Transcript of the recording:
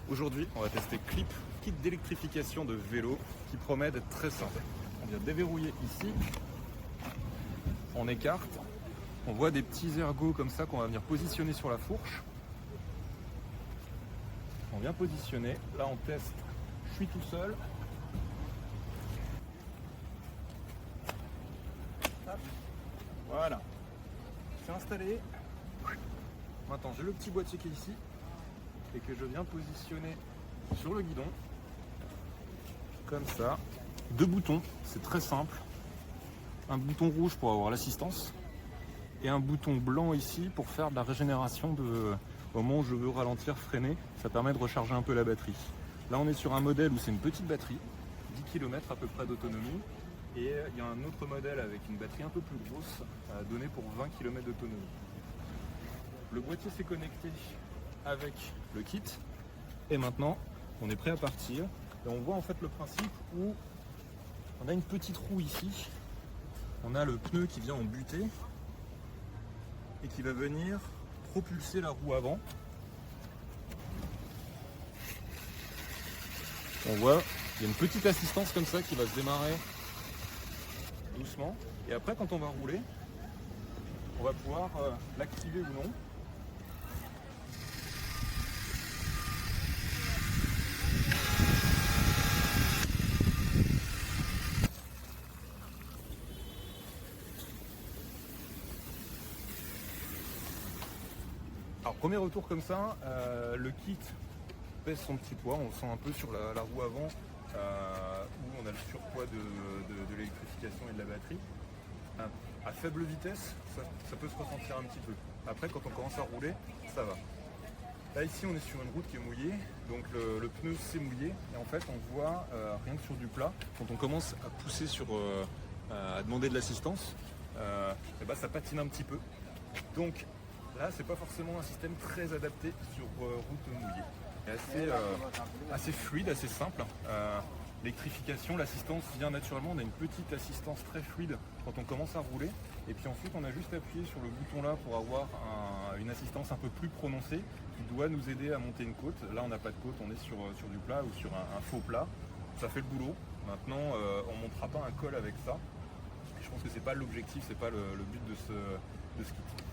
Aujourd'hui, on va tester Clip, kit d'électrification de vélo qui promet d'être très simple. On vient déverrouiller ici, on écarte, on voit des petits ergots comme ça qu'on va venir positionner sur la fourche. On vient positionner, là on teste, je suis tout seul. Hop. Voilà, c'est installé. Maintenant j'ai le petit boîtier qui est ici et que je viens positionner sur le guidon, comme ça. Deux boutons, c'est très simple. Un bouton rouge pour avoir l'assistance et un bouton blanc ici pour faire de la régénération au moment où je veux ralentir, freiner. Ça permet de recharger un peu la batterie. Là on est sur un modèle où c'est une petite batterie, 10 km à peu près d'autonomie. Et il y a un autre modèle avec une batterie un peu plus grosse, donnée pour 20 km d'autonomie. Le boîtier s'est connecté avec le kit. Et maintenant, on est prêt à partir. Et on voit en fait le principe où on a une petite roue ici. On a le pneu qui vient en butée et qui va venir propulser la roue avant. On voit, il y a une petite assistance comme ça qui va se démarrer doucement. Et après, quand on va rouler, on va pouvoir l'activer ou non. Alors premier retour comme ça, le kit pèse son petit poids, on le sent un peu sur la roue avant où on a le surpoids de l'électrification et de la batterie. À faible vitesse, ça peut se ressentir un petit peu. Après quand on commence à rouler, ça va. Là ici on est sur une route qui est mouillée, donc le pneu s'est mouillé et en fait on voit rien que sur du plat, quand on commence à pousser à demander de l'assistance, et ben, ça patine un petit peu. Donc là, c'est pas forcément un système très adapté sur route mouillée. Assez fluide, assez simple. L'électrification, l'assistance vient naturellement. On a une petite assistance très fluide quand on commence à rouler. Et puis ensuite, on a juste appuyé sur le bouton là pour avoir une assistance un peu plus prononcée qui doit nous aider à monter une côte. Là, on n'a pas de côte, on est sur du plat ou sur un faux plat. Ça fait le boulot. Maintenant, on ne montera pas un col avec ça. Et je pense que c'est pas l'objectif, c'est pas le but de ce kit.